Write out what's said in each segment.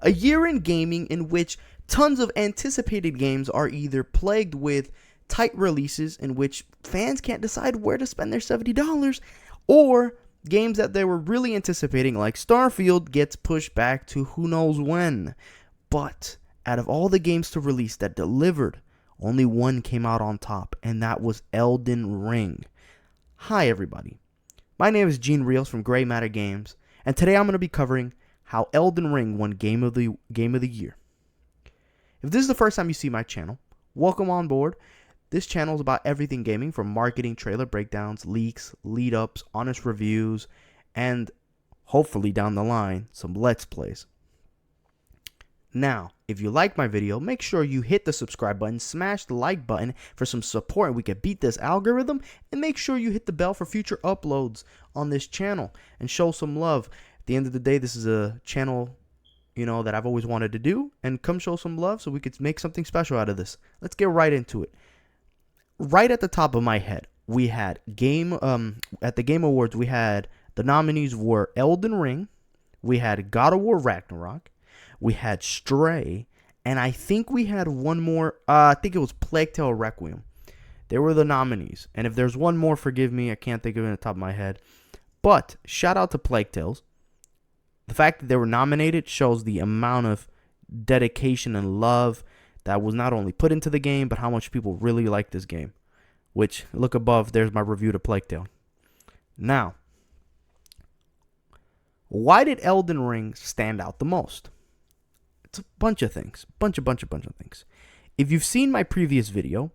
A year in gaming in which tons of anticipated games are either plagued with tight releases in which fans can't decide where to spend their $70, or games that they were really anticipating, like Starfield, gets pushed back to who knows when. But out of all the games to release that delivered, only one came out on top, and that was Elden Ring. Hi everybody, my name is Gene Reels from GreyMatter Games, and today I'm going to be covering how Elden Ring won Game of the Year. If this is the first time you see my channel, welcome on board. This channel is about everything gaming, from marketing, trailer breakdowns, leaks, lead-ups, honest reviews, and hopefully down the line, some Let's Plays. Now, if you like my video, make sure you hit the subscribe button, smash the like button for some support, and we can beat this algorithm, and make sure you hit the bell for future uploads on this channel and show some love. At the end of the day, this is a channel, that I've always wanted to do, and come show some love so we could make something special out of this. Let's get right into it. Right at the top of my head, we had at the Game Awards, we had the nominees were Elden Ring, we had God of War Ragnarok, we had Stray, and I think we had one more. I think it was Plague Tale Requiem. They were the nominees, and if there's one more, forgive me, I can't think of it on the top of my head. But shout out to Plague Tales. The fact that they were nominated shows the amount of dedication and love that was not only put into the game, but how much people really like this game. Which, look above, there's my review to Plague Tale. Now, why did Elden Ring stand out the most? It's a bunch of things. Bunch of things. If you've seen my previous video,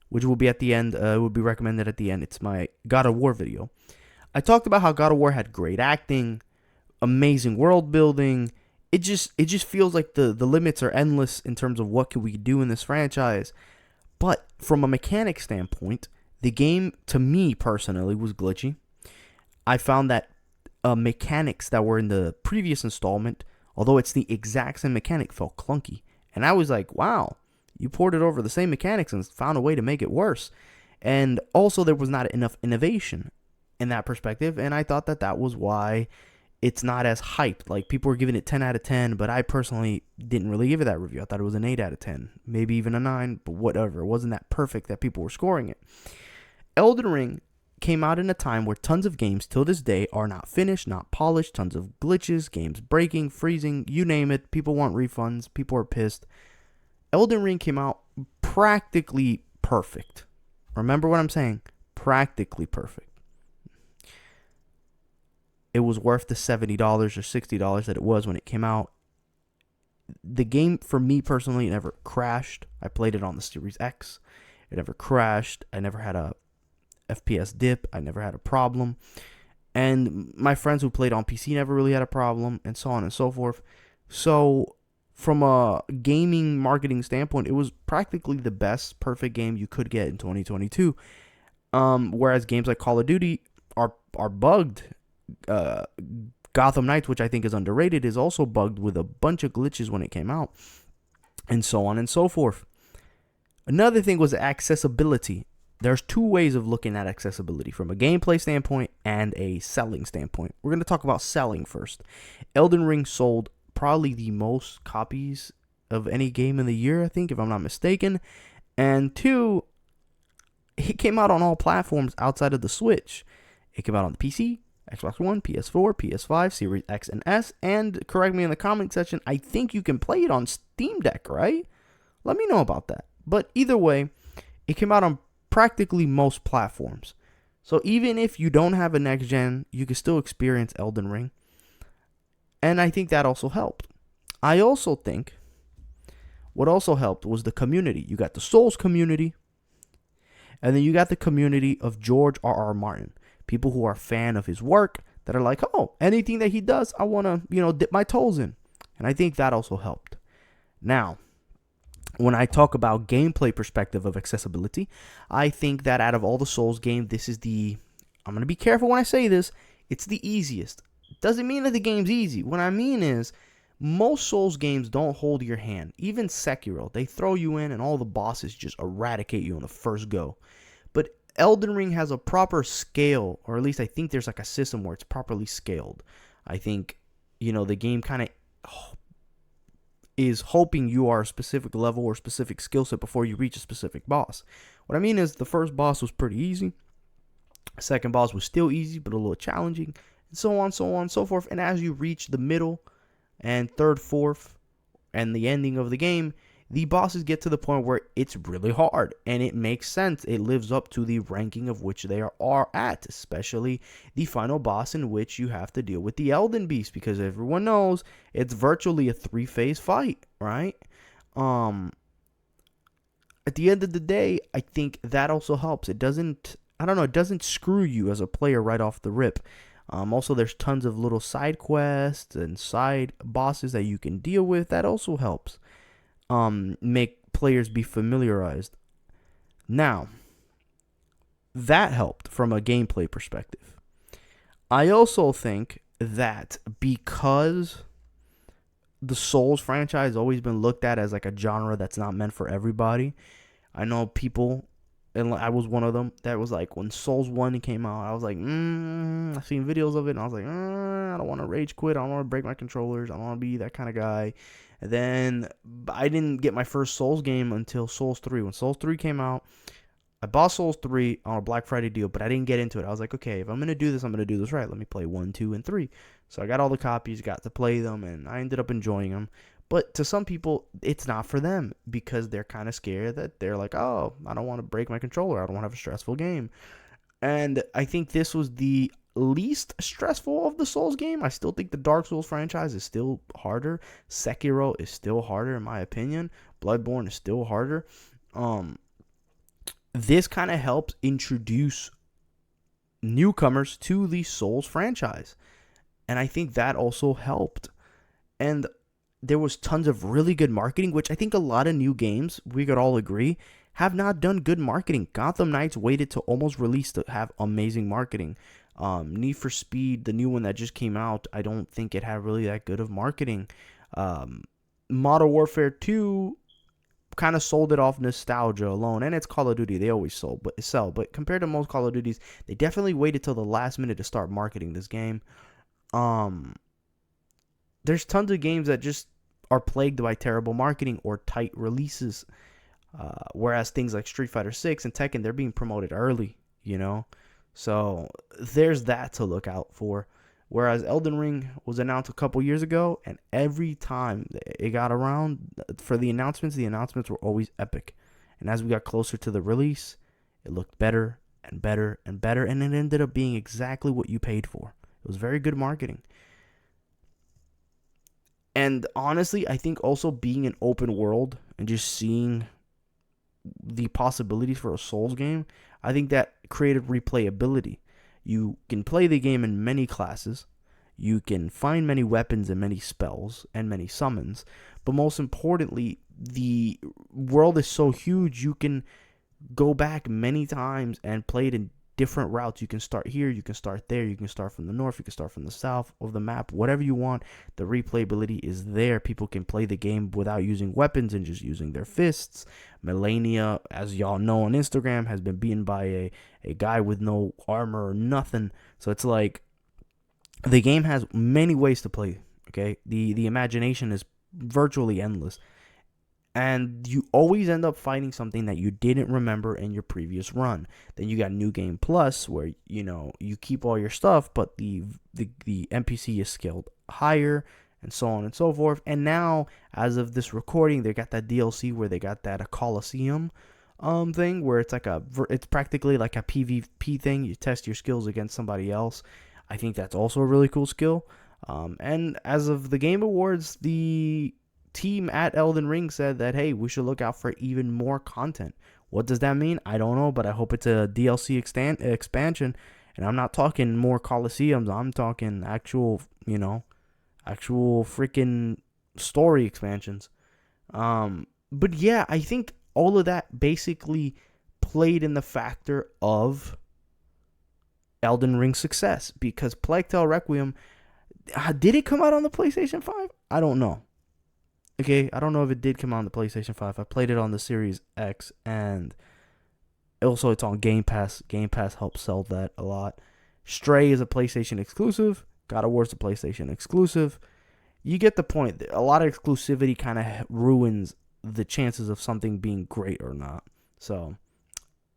which will be at the end, would be recommended at the end, it's my God of War video. I talked about how God of War had great acting, amazing world building. It just feels like the limits are endless in terms of what can we do in this franchise. But from a mechanic standpoint, the game, to me personally, was glitchy. I found that mechanics that were in the previous installment, although it's the exact same mechanic, felt clunky. And I was like, wow, you ported over the same mechanics and found a way to make it worse. And also there was not enough innovation in that perspective, and I thought that was why it's not as hyped. Like, people were giving it 10 out of 10, but I personally didn't really give it that review. I thought it was an 8 out of 10, maybe even a 9, but whatever. It wasn't that perfect that people were scoring it. Elden Ring came out in a time where tons of games till this day are not finished, not polished, tons of glitches, games breaking, freezing, you name it. People want refunds, people are pissed. Elden Ring came out practically perfect. Remember what I'm saying? Practically perfect. It was worth the $70 or $60 that it was when it came out. The game, for me personally, never crashed. I played it on the Series X. It never crashed. I never had a FPS dip. I never had a problem. And my friends who played on PC never really had a problem, and so on and so forth. So, from a gaming marketing standpoint, it was practically the best perfect game you could get in 2022. Whereas games like Call of Duty are bugged. Gotham Knights, which I think is underrated, is also bugged with a bunch of glitches when it came out, and so on and so forth. Another thing was accessibility. There's two ways of looking at accessibility, from a gameplay standpoint and a selling standpoint. We're going to talk about selling first. Elden Ring sold probably the most copies of any game in the year, I think, if I'm not mistaken. And two, it came out on all platforms outside of the Switch. It came out on the PC, Xbox One, PS4, PS5, Series X and S, and correct me in the comment section, I think you can play it on Steam Deck, right? Let me know about that. But either way, it came out on practically most platforms. So even if you don't have a next gen, you can still experience Elden Ring. And I think that also helped. I also think what also helped was the community. You got the Souls community, and then you got the community of George R.R. Martin. People who are a fan of his work, that are like, oh, anything that he does, I want to, dip my toes in. And I think that also helped. Now, when I talk about gameplay perspective of accessibility, I think that out of all the Souls games, this is I'm going to be careful when I say this, it's the easiest. Doesn't mean that the game's easy. What I mean is, most Souls games don't hold your hand. Even Sekiro, they throw you in and all the bosses just eradicate you on the first go. But Elden Ring has a proper scale, or at least I think there's like a system where it's properly scaled. I think, the game kind of is hoping you are a specific level or specific skill set before you reach a specific boss. What I mean is the first boss was pretty easy. Second boss was still easy, but a little challenging, and so on, so on, so forth. And as you reach the middle and third, fourth, and the ending of the game, the bosses get to the point where it's really hard, and it makes sense. It lives up to the ranking of which they are at, especially the final boss, in which you have to deal with the Elden Beast, because everyone knows it's virtually a 3-phase fight, right? At the end of the day, I think that also helps. It doesn't, I don't know, it doesn't screw you as a player right off the rip. Also, there's tons of little side quests and side bosses that you can deal with. That also helps make players be familiarized. Now, that helped from a gameplay perspective. I also think that because the Souls franchise has always been looked at as like a genre that's not meant for everybody. I know people, and I was one of them, that was like, when Souls 1 came out, I was like, I've seen videos of it, and I was like, I don't want to rage quit, I don't want to break my controllers, I don't want to be that kind of guy. And then I didn't get my first Souls game until Souls 3. When Souls 3 came out, I bought Souls 3 on a Black Friday deal, but I didn't get into it. I was like, okay, if I'm going to do this, I'm going to do this right. Let me play 1, 2, and 3. So I got all the copies, got to play them, and I ended up enjoying them. But to some people, it's not for them because they're kind of scared that they're like, oh, I don't want to break my controller. I don't want to have a stressful game. And I think this was the least stressful of the Souls game. I still think the Dark Souls franchise is still harder. Sekiro is still harder in my opinion. Bloodborne is still harder. This kind of helps introduce newcomers to the Souls franchise. And I think that also helped. And there was tons of really good marketing, which I think a lot of new games, we could all agree, have not done good marketing. Gotham Knights waited to almost release to have amazing marketing. Need for Speed, the new one that just came out, I don't think it had really that good of marketing. Modern Warfare 2 kind of sold it off nostalgia alone, and it's Call of Duty. They always sell, but compared to most Call of Duties, they definitely waited till the last minute to start marketing this game. There's tons of games that just are plagued by terrible marketing or tight releases, whereas things like Street Fighter 6 and Tekken, they're being promoted early, you know? So there's that to look out for. Whereas Elden Ring was announced a couple years ago, and every time it got around for the announcements were always epic. And as we got closer to the release, it looked better and better and better, and it ended up being exactly what you paid for. It was very good marketing. And honestly, I think also being an open world and just seeing the possibilities for a Souls game, I think that created replayability. You can play the game in many classes. You can find many weapons and many spells and many summons. But most importantly, the world is so huge, you can go back many times and play it in different routes. You can start here, you can start there, you can start from the north, you can start from the south of the map, whatever you want. The replayability is there. People can play the game without using weapons and just using their fists. Melania, as y'all know on Instagram, has been beaten by a guy with no armor or nothing. So it's like the game has many ways to play. Okay, the imagination is virtually endless. And you always end up finding something that you didn't remember in your previous run. Then you got New Game Plus, where you keep all your stuff, but the NPC is scaled higher, and so on and so forth. And now, as of this recording, they got that DLC where they got that a Coliseum thing, where it's practically like a PvP thing. You test your skills against somebody else. I think that's also a really cool skill. And as of the Game Awards, the team at Elden Ring said that, hey, we should look out for even more content. What does that mean? I don't know, but I hope it's a DLC expansion. And I'm not talking more Coliseums. I'm talking actual freaking story expansions. But yeah, I think all of that basically played in the factor of Elden Ring's success, because Plague Tale Requiem, did it come out on the PlayStation 5? I don't know. Okay, I don't know if it did come out on the PlayStation 5. I played it on the Series X, and also it's on Game Pass. Game Pass helps sell that a lot. Stray is a PlayStation exclusive. God of War is a PlayStation exclusive. you get the point. A lot of exclusivity kind of ruins the chances of something being great or not. So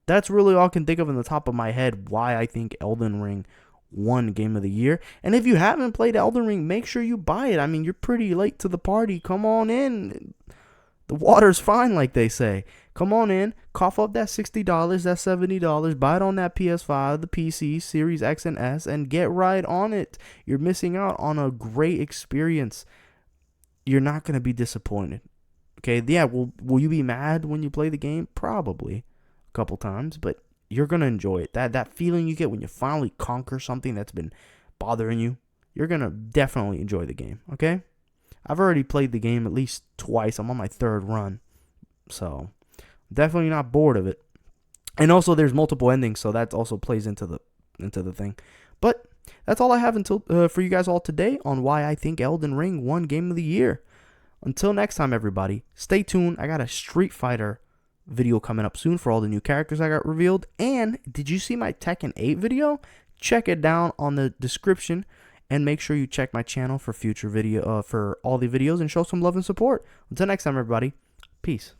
that's really all I can think of in the top of my head why I think Elden Ring won Game of the Year. And if you haven't played Elden Ring, make sure you buy it. I mean, you're pretty late to the party. Come on in. The water's fine, like they say. Come on in, cough up that $60, that $70, buy it on that PS5, the PC, Series X and S, and get right on it. You're missing out on a great experience. You're not going to be disappointed. Okay, yeah, will you be mad when you play the game? Probably a couple times, but you're going to enjoy it. That feeling you get when you finally conquer something that's been bothering you, you're going to definitely enjoy the game, okay? I've already played the game at least twice. I'm on my third run, so definitely not bored of it. And also, there's multiple endings, so that also plays into the thing. But that's all I have until for you guys all today on why I think Elden Ring won Game of the Year. Until next time, everybody, stay tuned. I got a Street Fighter video coming up soon for all the new characters I got revealed. And did you see my Tekken 8 video? Check it down on the description. And make sure you check my channel for future video for all the videos and show some love and support. Until next time, everybody. Peace.